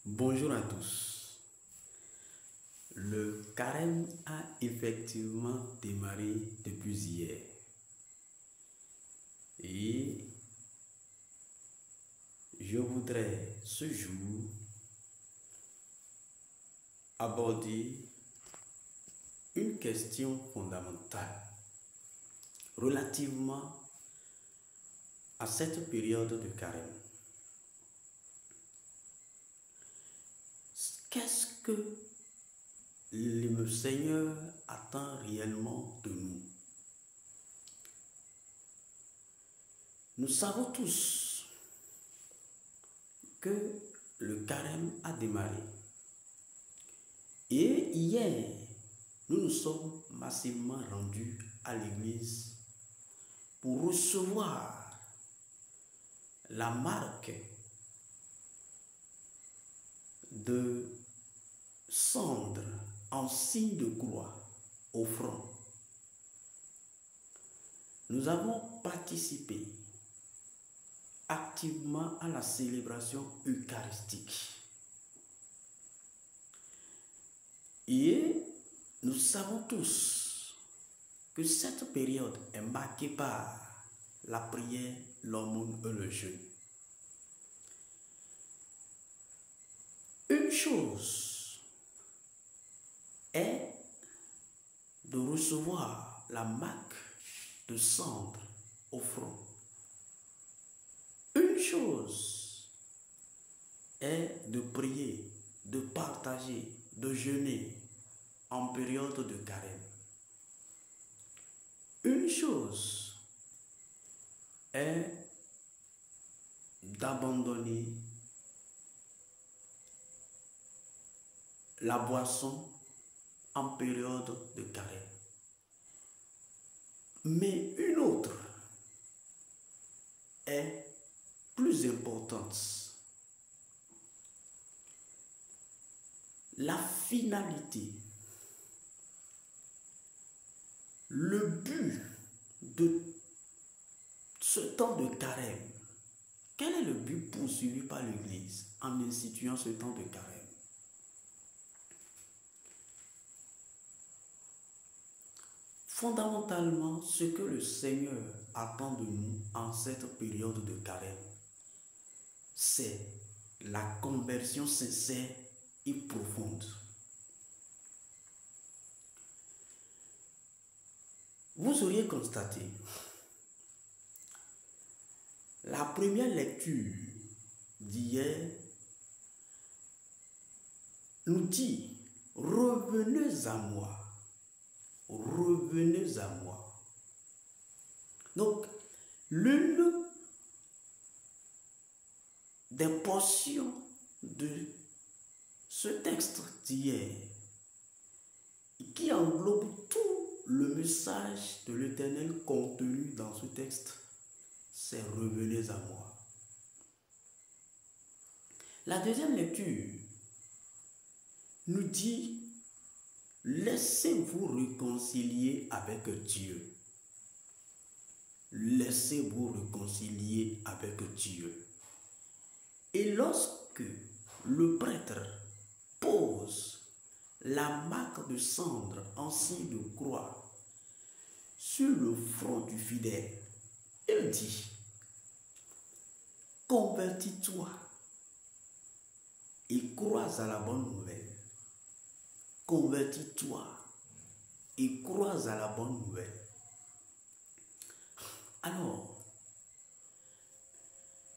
Bonjour à tous. Le carême a effectivement démarré depuis hier. Et je voudrais ce jour aborder une question fondamentale relativement à cette période de carême. Qu'est-ce que le Seigneur attend réellement de nous? Nous savons tous que le carême a démarré. Et hier, nous nous sommes massivement rendus à l'église pour recevoir la marque de cendre en signe de croix au front. Nous avons participé activement à la célébration eucharistique. Et nous savons tous que cette période est marquée par la prière, l'aumône et le jeûne. Une chose est de recevoir la marque de cendre au front. Une chose est de prier, de partager, de jeûner en période de carême. Une chose est d'abandonner la boisson en période de carême. Mais une autre est plus importante. La finalité, le but de ce temps de carême. Quel est le but poursuivi par l'Église en instituant ce temps de carême? Fondamentalement, ce que le Seigneur attend de nous en cette période de carême, c'est la conversion sincère et profonde. Vous auriez constaté, la première lecture d'hier nous dit « Revenez à moi ». Revenez à moi. Donc, l'une des portions de ce texte d'hier qui englobe tout le message de l'Éternel contenu dans ce texte, c'est « Revenez à moi ». La deuxième lecture nous dit laissez-vous réconcilier avec Dieu. Laissez-vous réconcilier avec Dieu. Et lorsque le prêtre pose la marque de cendre en signe de croix sur le front du fidèle, il dit convertis-toi et crois à la bonne nouvelle. Convertis-toi et crois à la bonne nouvelle. Alors,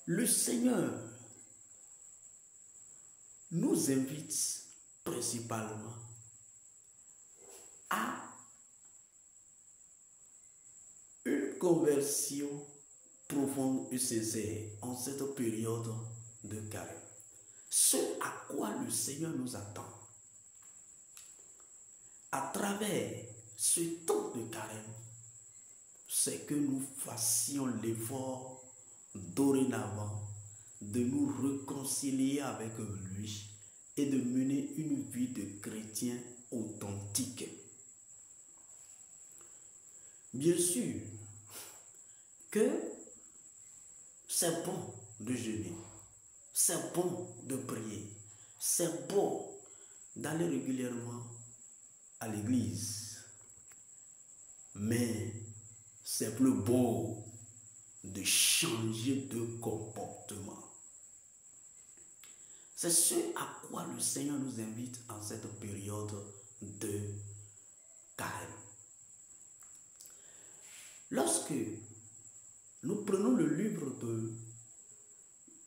le Seigneur nous invite principalement à une conversion profonde et sincère en cette période de carême. Ce à quoi le Seigneur nous attend à travers ce temps de carême, c'est que nous fassions l'effort dorénavant de nous réconcilier avec lui et de mener une vie de chrétien authentique. Bien sûr que c'est bon de jeûner, c'est bon de prier, c'est beau d'aller régulièrement à l'église, mais c'est plus beau de changer de comportement. C'est ce à quoi le Seigneur nous invite en cette période de carême. Lorsque nous prenons le livre de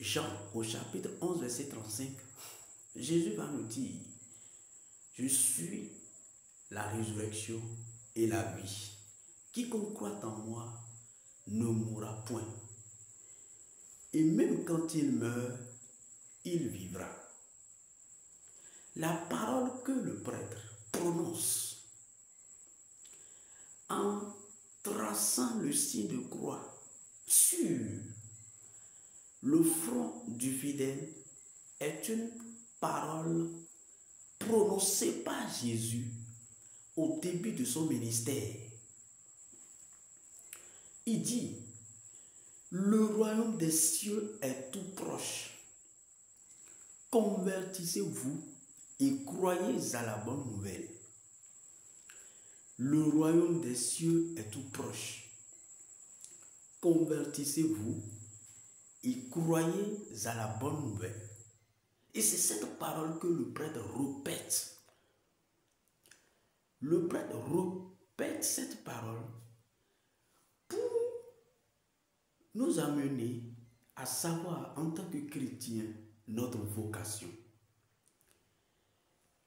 Jean au chapitre 11, verset 35, Jésus va nous dire, je suis la résurrection et la vie. Quiconque croit en moi ne mourra point. Et même quand il meurt, il vivra. La parole que le prêtre prononce en traçant le signe de croix sur le front du fidèle est une parole prononcée par Jésus au début de son ministère. Il dit, le royaume des cieux est tout proche. Convertissez-vous et croyez à la bonne nouvelle. Le royaume des cieux est tout proche. Convertissez-vous et croyez à la bonne nouvelle. Et c'est cette parole que le prêtre répète. Le prêtre répète cette parole pour nous amener à savoir en tant que chrétiens notre vocation.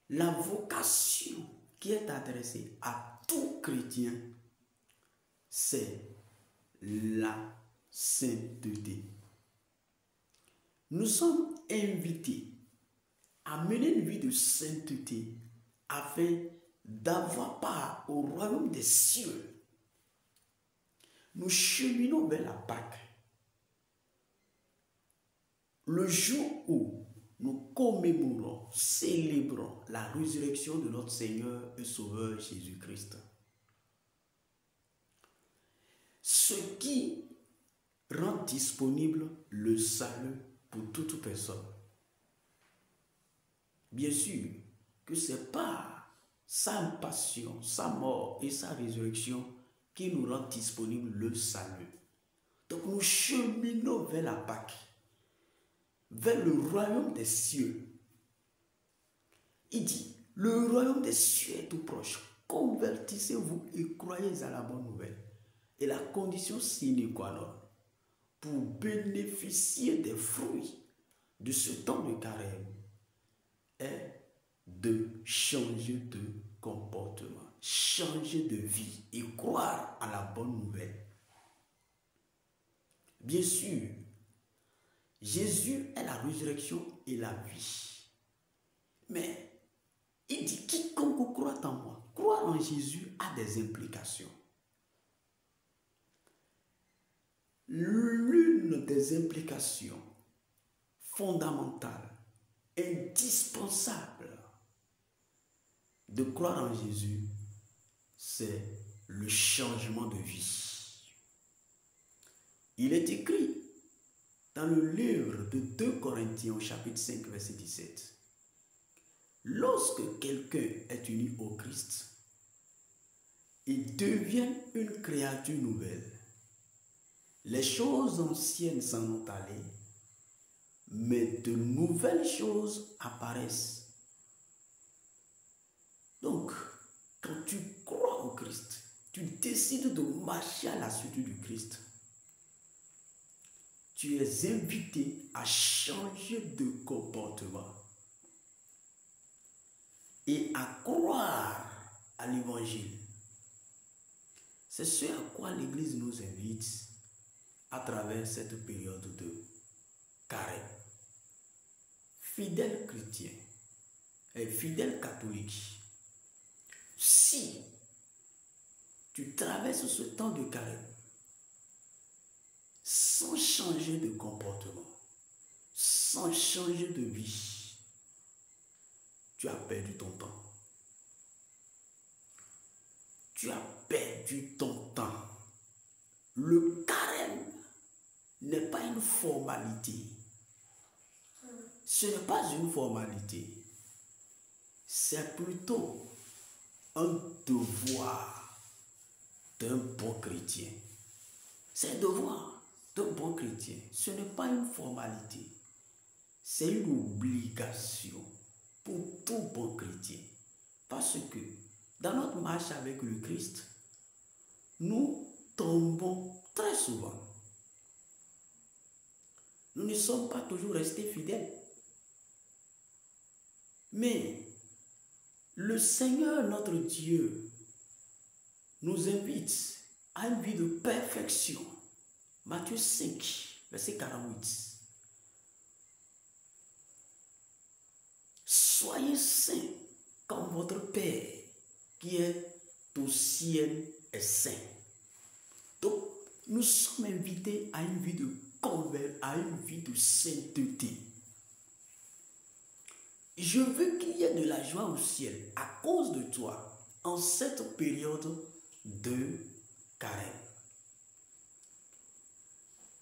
La vocation qui est adressée à tout chrétien, c'est la sainteté. Nous sommes invités à mener une vie de sainteté afin d'avoir part au royaume des cieux. Nous cheminons vers la Pâque. Le jour où nous commémorons, célébrons la résurrection de notre Seigneur et Sauveur Jésus-Christ. Ce qui rend disponible le salut pour toute personne. Bien sûr que ce n'est pas sa passion, sa mort et sa résurrection qui nous rend disponible le salut. Donc nous cheminons vers la Pâque, vers le royaume des cieux. Il dit, le royaume des cieux est tout proche. Convertissez-vous et croyez à la bonne nouvelle. Et la condition sine qua non pour bénéficier des fruits de ce temps de carême est de changer de comportement, changer de vie et croire à la bonne nouvelle. Bien sûr, Jésus est la résurrection et la vie. Mais il dit, quiconque croit en moi, croire en Jésus a des implications. L'une des implications fondamentales, indispensables de croire en Jésus, c'est le changement de vie. Il est écrit dans le livre de 2 Corinthiens au chapitre 5, verset 17. Lorsque quelqu'un est uni au Christ, il devient une créature nouvelle. Les choses anciennes s'en ont allé, mais de nouvelles choses apparaissent. Donc, quand tu crois au Christ, tu décides de marcher à la suite du Christ, tu es invité à changer de comportement et à croire à l'évangile. C'est ce à quoi l'Église nous invite à travers cette période de carême. Fidèles chrétiens et fidèles catholiques, si tu traverses ce temps de carême sans changer de comportement, sans changer de vie, tu as perdu ton temps. Tu as perdu ton temps. Le carême n'est pas une formalité. ce n'est pas une formalité. C'est plutôt un devoir d'un bon chrétien. C'est un devoir d'un bon chrétien. Ce n'est pas une formalité. C'est une obligation pour tout bon chrétien. Parce que dans notre marche avec le Christ, nous tombons très souvent. Nous ne sommes pas toujours restés fidèles. Mais le Seigneur, notre Dieu, nous invite à une vie de perfection. Matthieu 5, verset 48. Soyez saints comme votre Père qui est au ciel est saint. Donc, nous sommes invités à une vie de sainteté. Je veux qu'il y ait de la joie au ciel à cause de toi en cette période de carême.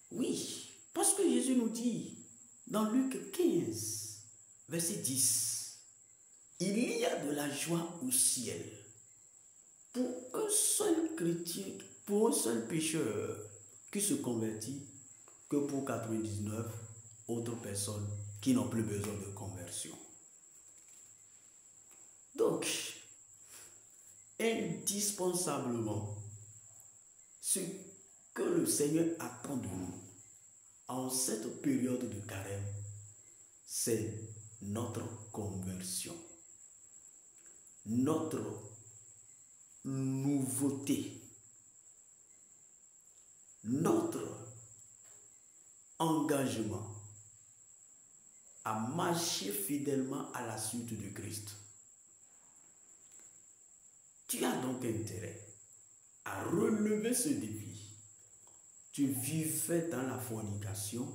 Oui, parce que Jésus nous dit dans Luc 15, verset 10, il y a de la joie au ciel pour un seul chrétien, pour un seul pécheur qui se convertit que pour 99 autres personnes qui n'ont plus besoin de conversion. Donc, indispensablement, ce que le Seigneur attend de nous en cette période de carême, c'est notre conversion, notre nouveauté, notre engagement à marcher fidèlement à la suite du Christ. Tu as donc intérêt à relever ce défi. Tu vivais dans la fornication.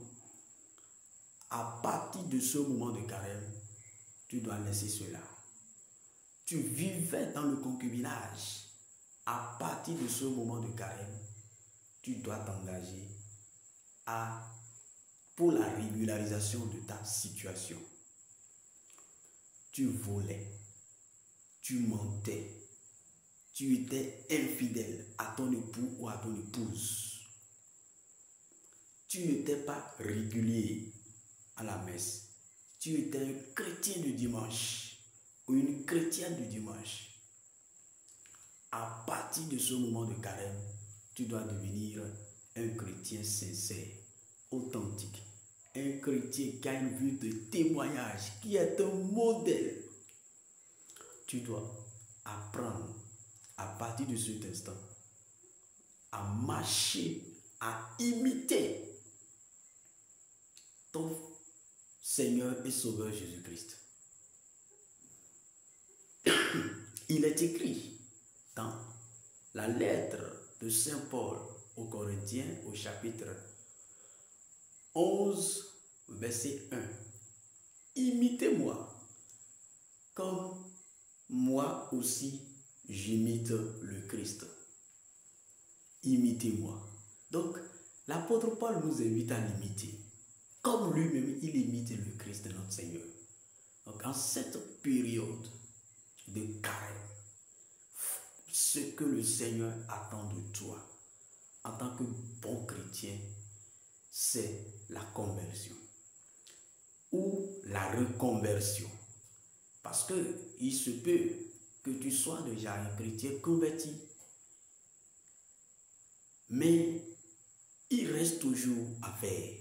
À partir de ce moment de carême, tu dois laisser cela. Tu vivais dans le concubinage. À partir de ce moment de carême, tu dois t'engager pour la régularisation de ta situation. Tu volais, tu mentais, tu étais infidèle à ton époux ou à ton épouse. Tu n'étais pas régulier à la messe. Tu étais un chrétien du dimanche ou une chrétienne du dimanche. À partir de ce moment de carême, tu dois devenir un chrétien sincère, authentique. Un chrétien qui a une vie de témoignage, qui est un modèle. Tu dois apprendre à partir de cet instant à marcher, à imiter ton Seigneur et Sauveur Jésus-Christ. Il est écrit dans la lettre de Saint Paul aux Corinthiens au chapitre 11, verset 1. Imitez-moi comme moi aussi j'imite le Christ. Imitez-moi. Donc, l'apôtre Paul nous invite à l'imiter. Comme lui-même, il imite le Christ de notre Seigneur. Donc, en cette période de carême, ce que le Seigneur attend de toi, en tant que bon chrétien, c'est la conversion ou la reconversion. Parce qu'il se peut que tu sois déjà un chrétien converti, mais il reste toujours à faire.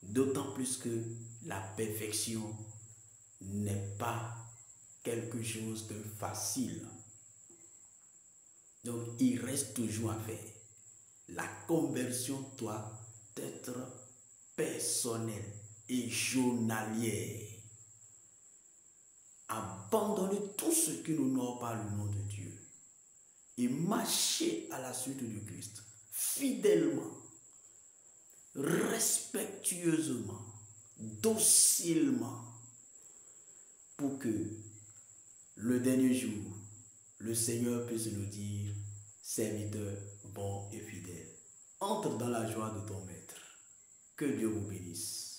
D'autant plus que la perfection n'est pas quelque chose de facile. Donc, il reste toujours à faire. La conversion doit être personnelle et journalière. Abandonnez tout ce qui n'honore pas le nom de Dieu et marchez à la suite du Christ, fidèlement, respectueusement, docilement, pour que le dernier jour, le Seigneur puisse nous dire, serviteur bon et fidèle, entre dans la joie de ton maître. Que Dieu vous bénisse.